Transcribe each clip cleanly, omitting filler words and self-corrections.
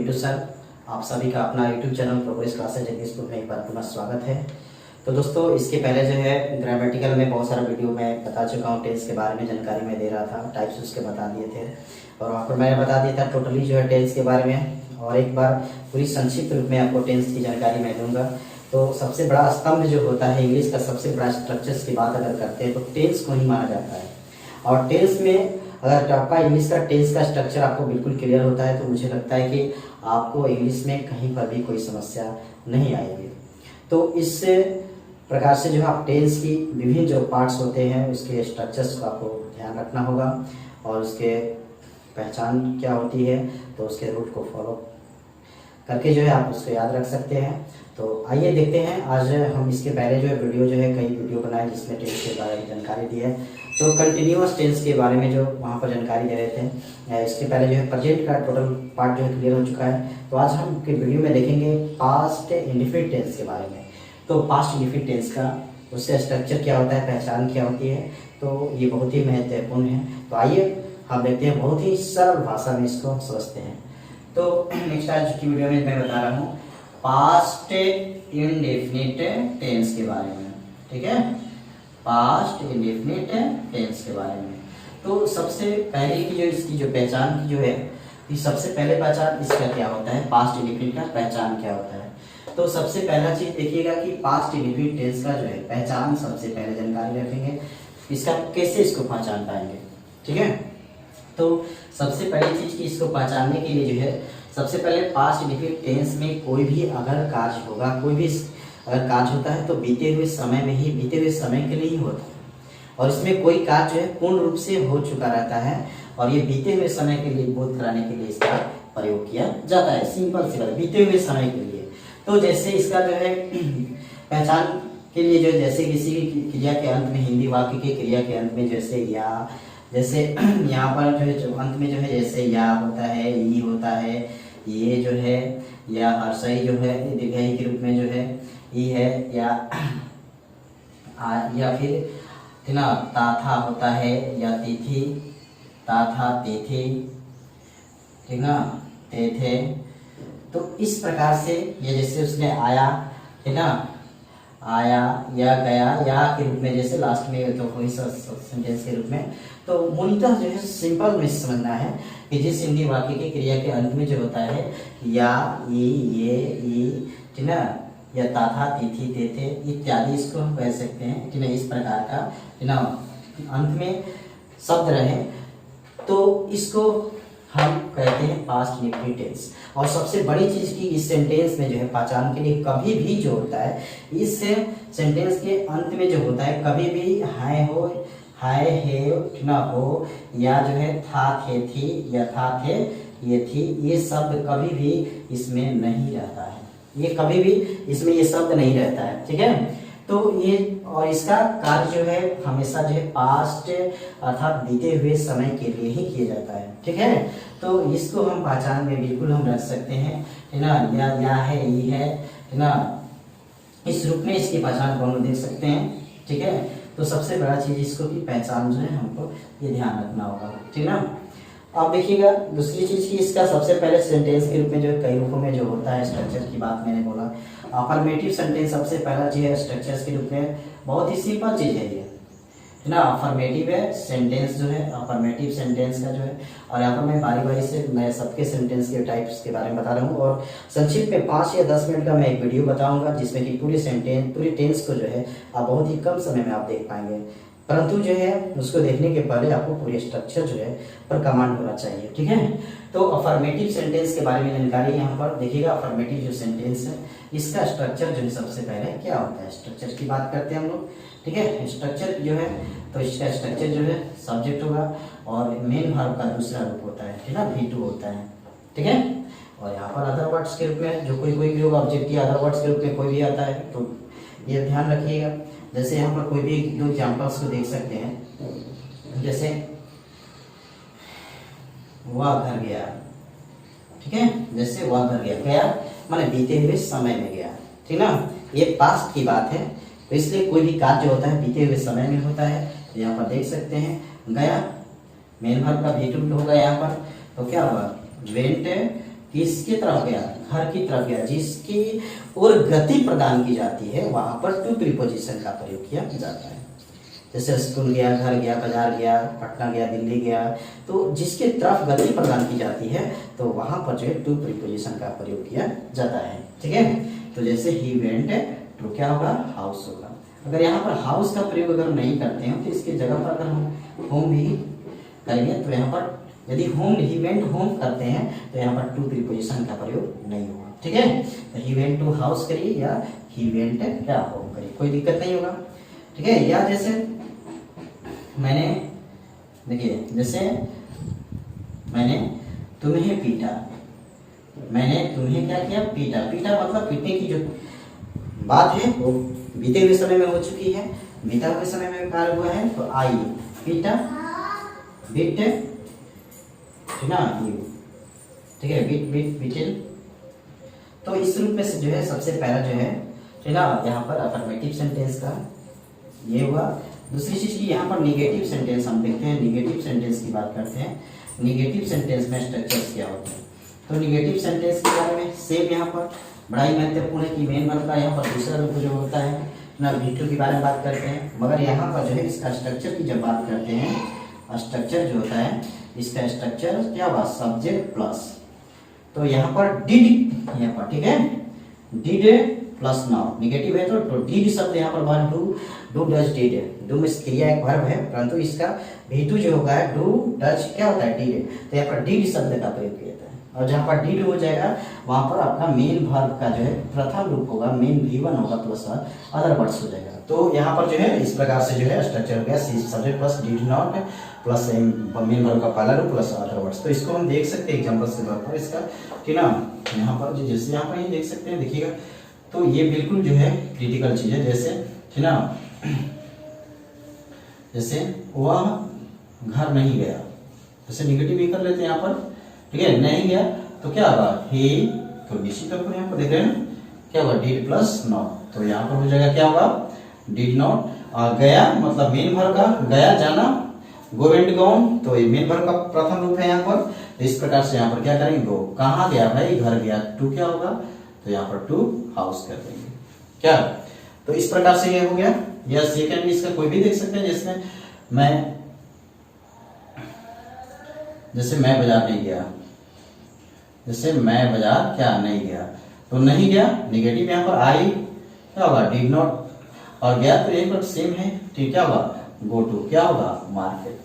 Pintu sir, आप सभी का अपना YouTube channel progress classes Jagdishpur में एक बार पुनः स्वागत है। तो दोस्तों, इसके पहले जो है ग्रामेटिकल में बहुत सारा वीडियो मैं बता चुका हूँ। टेंस के बारे में जानकारी मैं दे रहा था, टाइप्स उसके बता दिए थे और वहाँ पर मैंने बता दिया था टोटली जो है टेंस के बारे में। और एक बार पूरी संक्षिप्त रूप में आपको टेंस की जानकारी मैं दूंगा। तो सबसे बड़ा स्तंभ जो होता है इंग्लिश का, सबसे बड़ा स्ट्रक्चर्स की बात अगर करते हैं तो टेंस को ही माना जाता है। और टेंस में अगर आपका इंग्लिश का टेंस का स्ट्रक्चर आपको बिल्कुल क्लियर होता है तो मुझे लगता है कि आपको इंग्लिश में कहीं पर भी कोई समस्या नहीं आएगी। तो इस प्रकार से जो आप टेंस की विभिन्न जो पार्ट्स होते हैं उसके स्ट्रक्चर्स को आपको ध्यान रखना होगा और उसके पहचान क्या होती है तो उसके रूट को फॉलो करके जो है आप उसको याद रख सकते हैं। तो आइए देखते हैं, आज हम इसके पहले जो है वीडियो जो है कई वीडियो बनाए जिसमें टेंस के बारे में जानकारी दी है। तो कंटिन्यूअस टेंस के बारे में जो वहाँ पर जानकारी दे रहे थे, इसके पहले जो है प्रेजेंट का टोटल पार्ट जो है क्लियर हो चुका है। तो आज हम के वीडियो में देखेंगे पास्ट इंडेफिनिट टेंस के बारे में। तो पास्ट इंडेफिनिट टेंस का उससे स्ट्रक्चर क्या होता है, पहचान क्या होती है, तो ये बहुत ही महत्वपूर्ण है। तो आइए हम देखते हैं, बहुत ही सरल भाषा में इसको समझते हैं। तो नेक्स्ट आज की वीडियो में मैं बता रहा हूँ पास्ट इंडेफिनिट टेंस के बारे में। ठीक है, पास्ट इंडेफिनिट टेंस के बारे में। तो सबसे पहले की जो इसकी जो पहचान की जो है, सबसे पहले पहचान इसका क्या होता है, पास्ट इंडेफिनिट का पहचान क्या होता है। तो सबसे पहला चीज देखिएगा कि पास्ट इंडेफिनिट टेंस का जो है पहचान सबसे पहले जानकारी रखेंगे, इसका कैसे इसको पहचान पाएंगे। ठीक है, तो सबसे पहली चीज की इसको पहचानने के लिए जो है सबसे पहले पास्ट इंडेफिनिट टेंस में कोई भी अगर कार्य होगा, कोई भी अगर कार्य होता है तो बीते हुए समय में ही, बीते हुए समय के लिए ही होता है। और इसमें कोई कार्य जो है पूर्ण रूप से हो चुका रहता है और ये बीते हुए समय के लिए बोध कराने के लिए इसका प्रयोग किया जाता है। सिंपल सी बात, बीते हुए समय के लिए। तो जैसे इसका जो है पहचान के लिए जो जैसे किसी क्रिया के अंत में, हिंदी वाक्य के क्रिया के अंत में जैसे या, जैसे यहाँ पर जो है जो अंत में जो है जैसे या होता है, ई होता है, ये जो है, या हर्षई जो है दीर्घई के रूप में जो है ई है, या फिर ना ताथा होता है, या तिथि, ताथा, तिथि, ठीक ना, तेथे। तो इस प्रकार से ये जैसे उसने आया है ना, आया या गया या के रूप में, जैसे लास्ट में तो कोई सेंटेंस के रूप में। तो मूलतः जो है सिंपल में समझना है कि जिस हिंदी वाक्य की क्रिया के अंत में जो होता है या, ई, ये, ई, ठीक ना, या ताथा, तिथि, तेथे इत्यादि, इसको हम कह सकते हैं कि नहीं, इस प्रकार का ना अंत में शब्द रहे तो इसको हम कहते हैं पास्ट इंडेफिनिट टेंस। और सबसे बड़ी चीज की इस सेंटेंस में जो है पहचान के लिए कभी भी जो होता है इस सेंटेंस के अंत में जो होता है कभी भी हाय हो, हाय है ना हो, या जो है था, थे, थी, या था, थे, ये थी, ये शब्द कभी भी इसमें नहीं रहता है। ये कभी भी इसमें ये शब्द नहीं रहता है। ठीक है, तो ये और इसका कार्य जो है हमेशा जो है पास्ट अर्थात बीते हुए समय के लिए ही किया जाता है। ठीक है, तो इसको हम पहचान में बिल्कुल हम रख सकते हैं, है ना, या है, ये है ना, इस रूप में इसकी पहचान को हम देख सकते हैं। ठीक है, तो सबसे बड़ा चीज इसको की पहचान जो है हमको ये ध्यान रखना होगा। ठीक ना, अब देखिएगा दूसरी चीज की इसका सबसे पहले सेंटेंस के रूप में जो है कई रूपों में जो होता है, स्ट्रक्चर की बात मैंने बोला। अफर्मेटिव सेंटेंस सबसे पहला चीज है स्ट्रक्चर्स के रूप में, बहुत ही सिंपल चीज है ये, है ना। अफर्मेटिव है सेंटेंस जो है, अफर्मेटिव सेंटेंस का जो है, और यहाँ पर मैं बारी बारी से मैं सबके सेंटेंस के टाइप्स के बारे में बता रहा हूँ और संक्षिप्त में 5 या 10 मिनट का मैं एक वीडियो बताऊंगा जिसमें कि पूरी टेंस को जो है आप बहुत ही कम समय में आप देख पाएंगे। परंतु जो है उसको देखने के पहले आपको पूरी स्ट्रक्चर जो है पर कमांड होना चाहिए। ठीक है, तो अफर्मेटिव सेंटेंस के बारे में जानकारी यहाँ पर देखिएगा। अफर्मेटिव जो सेंटेंस है इसका स्ट्रक्चर जो है सबसे पहले क्या होता है, स्ट्रक्चर की बात करते हैं हम लोग। ठीक है, स्ट्रक्चर जो है तो इसका स्ट्रक्चर जो है सब्जेक्ट होगा और मेन वर्ब का दूसरा रूप होता है, ठीक है, V2 होता है। ठीक है, और यहाँ पर अदर वर्ड्स के रूप में जो कोई भी ऑब्जेक्ट या अदर वर्ड्स के रूप में कोई भी आता है तो ये ध्यान रखिएगा। जैसे यहाँ पर कोई भी दो एग्जाम्पल्स को देख सकते हैं, जैसे वह घर गया। ठीक है, जैसे वह घर गया, गया माने बीते हुए समय में गया। ठीक ना, ये पास्ट की बात है तो इसलिए कोई भी कार्य जो होता है बीते हुए समय में होता है। तो यहाँ पर देख सकते हैं गया मेन वर्ब का V2 होगा यहाँ पर, तो क्या हुआ, वेंट किसकी तरफ गया, घर की तरफ गया, जिसकी और गति प्रदान की जाती है वहां पर टू प्रीपोजिशन का प्रयोग किया जाता है। जैसे स्कूल गया, घर गया, बाजार गया, पटना गया, दिल्ली गया, तो जिसके तरफ गति प्रदान की जाती है तो वहां पर जो है टू प्रीपोजिशन का प्रयोग किया जाता है। ठीक है, तो जैसे ही वेंट तो क्या होगा, हाउस होगा। अगर यहाँ पर हाउस का प्रयोग अगर नहीं करते हैं तो इसके जगह पर अगर हम होम भी करेंगे तो यहाँ पर यदि होम ही वेंट होम करते हैं तो यहाँ पर टू प्रीपोजिशन का प्रयोग नहीं होगा। ठीक है, तो ही वेंट टू हाउस करिए या ही वेंट क्या होम करिए, कोई दिक्कत नहीं होगा। ठीक है, या जैसे मैंने देखिए, जैसे मैंने तुम्हें पीटा, मैंने तुम्हें क्या किया, पीटा। पीटा मतलब पीटने की जो बात है वो बीते हुए समय में हो चुकी है, बीता हुए समय में कार्य हुआ है, तो आई पीटा, बीट ना यू। ठीक है, बीट बीट बीटल। तो इस रूप में से जो है सबसे पहला जो है ना यहाँ पर अफर्मेटिव सेंटेंस का ये हुआ। दूसरी चीज की यहाँ पर निगेटिव सेंटेंस हम देखते हैं, निगेटिव सेंटेंस की बात करते हैं। निगेटिव सेंटेंस में स्ट्रक्चर्स क्या होते हैं, तो निगेटिव सेंटेंस के बारे में सेम यहाँ पर बड़ा ही महत्वपूर्ण है कि मेन वर्ब का यहाँ पर दूसरा रूप जो होता है ना V2 के बारे में बात करते हैं। मगर यहाँ पर जो है इसका स्ट्रक्चर की जब बात करते हैं, स्ट्रक्चर जो होता है इसका स्ट्रक्चर क्या हुआ, सब्जेक्ट प्लस, तो यहाँ पर डिड, यहाँ पर ठीक है डिड प्लस नाउन। निगेटिव है तो डिड शब्द यहाँ पर बात डू डज डिड, डू में क्रिया एक वर्ब है, परंतु इसका V2 जो होगा डू डज क्या होता है, डिड, तो यहाँ पर डिड शब्द का प्रयोग किया जाता है। और जहाँ पर डिड हो जाएगा वहां पर आपका मेन वर्ब का जो है प्रथम रूप होगा, मेन V1 होगा प्लस अदर वर्ड्स हो जाएगा। तो यहाँ पर जो है इस प्रकार से जो है स्ट्रक्चर हो गया, subject plus did not plus main verb का पहला रूप प्लस अदर वर्ड्स। तो इसको हम देख सकते हैं एग्जांपल से तौर पर इसका, ठीक ना। यहाँ पर जैसे यहाँ पर ये देख सकते हैं, देखिएगा तो ये बिल्कुल जो है क्रिटिकल चीज है। जैसे ठीक ना, जैसे वह घर नहीं गया, जैसे निगेटिव भी कर लेते हैं यहाँ पर, ठीक है, नहीं गया तो क्या होगा, ही, तो इसी तौर पर यहाँ पर देख रहे हैं क्या होगा, डिड प्लस नॉट, तो यहाँ पर हो जाएगा क्या होगा, डिड नॉट। गया मतलब मेन वर्ब का गया जाना, गो वेंट गॉन, तो ये मेन वर्ब का प्रथम रूप है यहाँ पर। तो इस प्रकार से यहाँ पर क्या करेंगे, गो, कहाँ गया भाई, घर गया, टू क्या होगा, तो यहाँ पर टू हाउस कर देंगे क्या। तो इस प्रकार से ये हो गया। या सेकंड इसका कोई भी देख सकते हैं, जिसमें मैं, जैसे मैं बाजार नहीं गया, जैसे मैं बाजार क्या नहीं गया, तो नहीं गया निगेटिव, यहाँ पर आई क्या होगा, डिड नॉट, और गया तो यही पर सेम है, ठीक, क्या होगा, गो टू क्या होगा, मार्केट,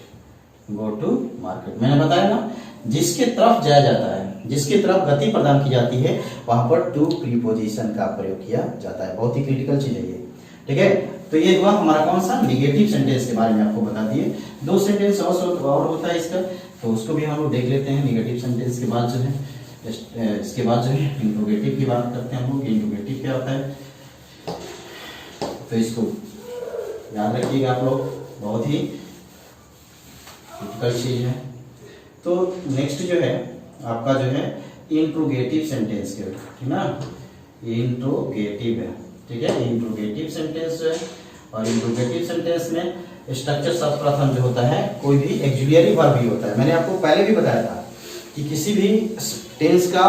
गो टू मार्केट। मैंने बताया ना, जिसके तरफ जाया जाता है, जिसकी तरफ गति प्रदान की जाती है वहां पर टू प्रीपोजिशन का प्रयोग किया जाता है। बहुत ही क्रिटिकल चीज है ये, ठीक है। तो ये हुआ हमारा कौन सा, निगेटिव सेंटेंस के बारे में आपको बता दिए। दो सेंटेंस और होता है इसका, तो उसको भी हम लोग देख लेते हैं। निगेटिव सेंटेंस के बाद जो है इसके बाद जो है इंट्रोगेटिव की बात करते हैं हम लोग। इंट्रोगेटिव क्या होता है, तो इसको याद रखिएगा आप लोग, बहुत ही क्रिटिकल चीज है। तो नेक्स्ट जो है आपका जो है इंट्रोगेटिव सेंटेंस के, ठीक ना, इंट्रोगेटिव है, ठीक है। इंट्रोगेटिव सेंटेंस जो है, और इंट्रोगेटिव सेंटेंस में स्ट्रक्चर सर्वप्रथम जो होता है कोई भी एक्सिलरी वर्ब ही होता है। मैंने आपको पहले भी बताया था कि किसी भी टेंस का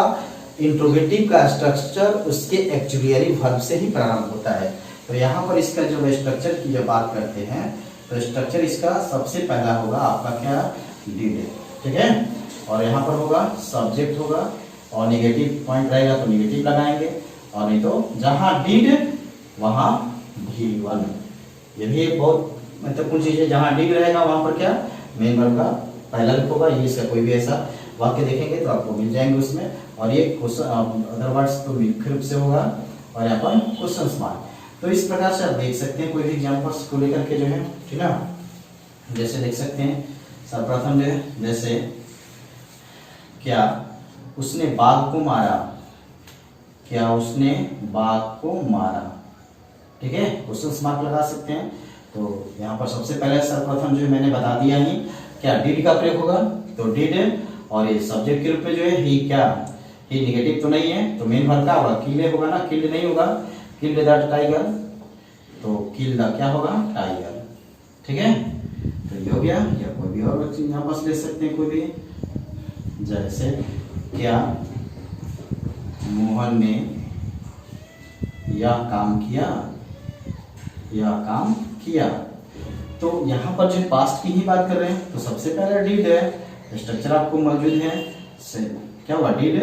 इंट्रोगेटिव का स्ट्रक्चर उसके एक्सिलरी वर्ब से ही प्रारंभ होता है। तो यहाँ पर इसका जो स्ट्रक्चर की जब बात करते हैं तो स्ट्रक्चर इसका सबसे पहला होगा आपका क्या, डिड, ठीक है। और यहाँ पर होगा सब्जेक्ट होगा, और निगेटिव पॉइंट रहेगा तो निगेटिव लगाएंगे, और नहीं तो जहां डिड वहां V1। ये भी एक बहुत महत्वपूर्ण चीज है, जहां डिड रहेगा वहां पर क्या, मेन वर्ब का पहला रूप होगा। ये इसका कोई भी ऐसा वाक्य देखेंगे तो आपको मिल जाएंगे उसमें। और ये अदर वर्ड्स तो मुख्य रूप से होगा, और यहाँ पर क्वेश्चन मार्क। तो इस प्रकार से आप देख सकते हैं कोई भी एग्जाम्पल्स को लेकर के जो है, ठीक ना। जैसे देख सकते हैं सर्वप्रथम जो है, जैसे क्या उसने बाघ को मारा, क्या उसने बाघ को मारा, ठीक है, क्वेश्चन मार्क लगा सकते हैं। तो यहाँ पर सबसे पहले सर्वप्रथम जो मैंने बता दिया ही, क्या डिड का प्रयोग होगा, तो डिड, और ये सब्जेक्ट के रूप में जो है ही, क्या ही निगेटिव तो नहीं है, तो मेन वर्ब का होगा, किल होगा ना, किल्ड नहीं होगा, किल्ड द टाइगर, तो किल द क्या होगा, टाइगर, ठीक है। तो ये हो गया। या कोई भी और यहाँ पास ले सकते हैं कोई भी, जैसे क्या मोहन ने यह काम किया, यह काम किया। तो यहाँ पर जो पास्ट की ही बात कर रहे हैं तो सबसे पहले डिड है, स्ट्रक्चर आपको मौजूद है। क्या हुआ, डिड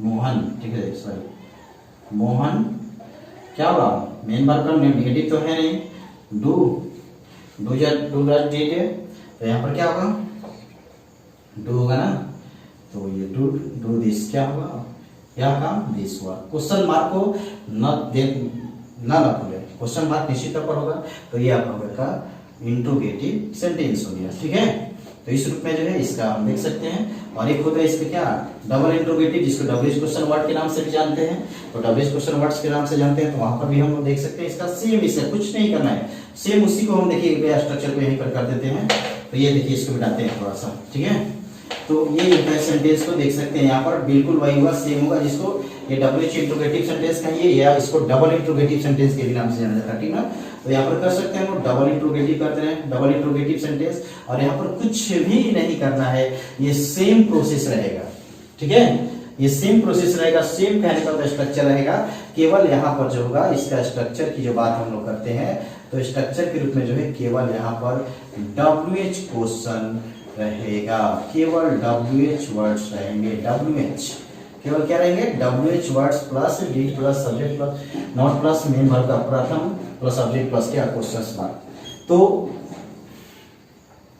मोहन, ठीक है सॉरी मोहन, क्या हुआ मेन वर्ब का नेगेटिव तो है नहीं, डू डिड है, तो यहाँ पर क्या होगा, डू होगा ना, तो ये डू दिस क्या होगा, यह काम दिस हुआ। क्वेश्चन मार्क को न भूले, क्वेश्चन मार्क निश्चित तौर पर होगा, तो ये आपका इंट्रोगेटिव सेंटेंस हो गया, ठीक है। तो इस रूप में जो है इसका हम देख सकते हैं। और एक होता है इसका क्या, डबल इंट्रोगेटिव, जिसको डब्ल्यूएच क्वेश्चन वर्ड के नाम से भी जानते हैं, तो डब्ल्यूएच क्वेश्चन वर्ड्स के नाम से जानते हैं, तो वहां पर भी हम देख सकते हैं इसका सेम, इससे कुछ नहीं करना है, सेम उसी को हम देखिए स्ट्रक्चर को यहीं पर कर देते हैं। तो ये देखिए इसको मिटाते हैं थोड़ा सा, ठीक है। तो ये सेंटेंस को देख सकते हैं, यहाँ पर बिल्कुल वही हुआ, सेम होगा, जिसको ये डब्ल्यूएच इंट्रोगेटिव सेंटेंस कहिए या इसको डबल इंट्रोगेटिव सेंटेंस के भी नाम से जाना जाता है, ठीक ना। तो यहाँ पर कर सकते हैं वो डबल इंट्रोगेटिव करते हैं, डबल इंट्रोगेटिव सेंटेंस, और यहाँ पर कुछ भी नहीं करना है, ये सेम प्रोसेस रहेगा, ठीक है। ये सेम प्रोसेस रहेगा, सेम कहने का स्ट्रक्चर रहेगा, केवल यहाँ पर जो होगा इसका स्ट्रक्चर की जो बात हम लोग करते हैं, तो स्ट्रक्चर के रूप में जो है केवल यहाँ पर डब्ल्यूएच क्वेश्चन रहेगा, केवल डब्ल्यूएच वर्ड्स रहेंगे, डब्ल्यूएच केवल क्या रहेंगे, WH words plus did plus subject plus not plus main verb का प्रथम प्लस सब्जेक्ट प्लस क्या क्वेश्चन मार्क। तो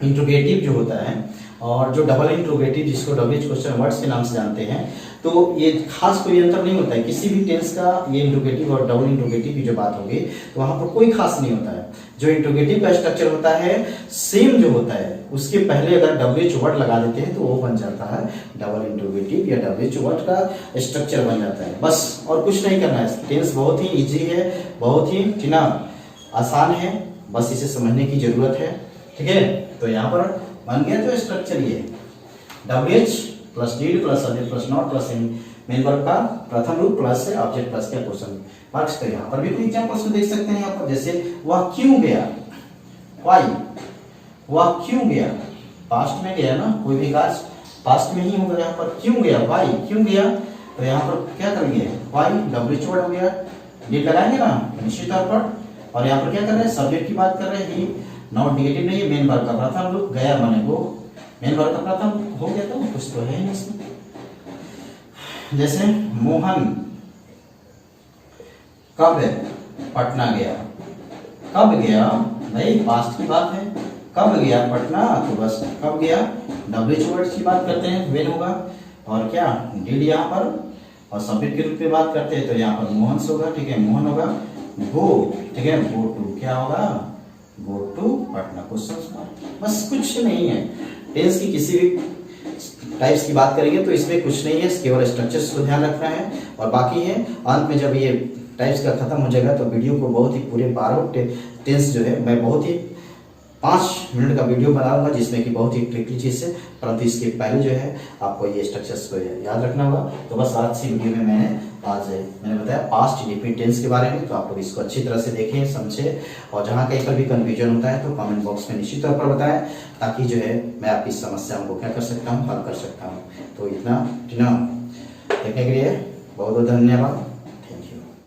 इंट्रोगेटिव जो होता है और जो डबल इंट्रोगेटिव जिसको डब्ल्यूएच क्वेश्चन वर्ड्स के नाम से जानते हैं, तो ये खास कोई अंतर नहीं होता है किसी भी टेंस का, ये इंट्रोगेटिव और डबल इंट्रोगेटिव की जो बात होगी तो वहां पर कोई खास नहीं होता है। जो इंट्रोगेटिव का स्ट्रक्चर होता है सेम जो होता है, उसके पहले अगर डब्ल्यूएच वर्ड लगा देते हैं तो वो बन जाता है डबल इंट्रोगेटिव या डब्ल्यूएच वर्ड का स्ट्रक्चर बन जाता है, बस और कुछ नहीं करना है। टेंस बहुत ही इजी है, बहुत ही ना आसान है, बस इसे समझने की जरूरत है, ठीक है। तो यहाँ पर बन गया तो स्ट्रक्चर ये WH plus did plus subject plus not plus main verb का प्रथम रूप प्लस से ऑब्जेक्ट प्लस क्या क्वेश्चन मार्क्स। तो यहाँ पर भी कोई एग्जांपल्स देख सकते हैं यहाँ पर, जैसे वह क्यों गया, व्हाई, वह क्यों गया, पास्ट में गया ना, कोई भी काज पास्ट में ही होगा, यहाँ पर क्यों गया, व्हाई क्यों गया, तो यहाँ पर क्या करेंगे, व्हाई डब्ल्यूएच वर्ड हो गया, डीड लगाएंगे ना निश्चित तौर पर, और यहाँ पर क्या कर रहे हैं, सब्जेक्ट की बात कर रहे हैं, ही नॉट नेगेटिव नहीं है, मेन वर्ब का प्रथम रूप, गया माने वो मेन वर्ब का प्रथम हो गया, तो कुछ तो है नहीं इसमें। जैसे मोहन कब पटना गया, कब गया भाई पास्ट की बात है, कब गया पटना, तो बस कब गया डब्ल्यूएच वर्ड की बात करते हैं वेन होगा, और क्या डीड यहाँ पर, और सब्जेक्ट के रूप में बात करते हैं तो यहाँ पर मोहन होगा, ठीक है, मोहन होगा, गो, ठीक है, गो टू क्या होगा, गो टू पटना क्वेश्चन, बस कुछ नहीं है। टेंस की किसी भी टाइप्स की बात करेंगे तो इसमें कुछ नहीं है, केवल स्ट्रक्चर्स को ध्यान रखना है, और बाकी है अंत में जब ये टाइप्स का खत्म हो जाएगा तो वीडियो को बहुत ही पूरे 12 टेंस जो है मैं बहुत ही 5 मिनट का वीडियो बनाऊंगा जिसमें कि बहुत ही ट्रिकी चीज है, परंतु इसके पहले जो है आपको ये स्ट्रक्चर्स को याद रखना होगा। तो बस आज की वीडियो में मैंने बताया पास्ट इंडेफिनिट टेंस के बारे में, तो आप लोग इसको अच्छी तरह से देखें समझे, और जहाँ कहीं पर भी कंफ्यूजन होता है तो कमेंट बॉक्स में निश्चित तौर पर बताएं, ताकि जो है मैं आपकी समस्याओं को क्या कर सकता हूँ, हल कर सकता हूँ। तो इतना देखने के लिए बहुत बहुत धन्यवाद।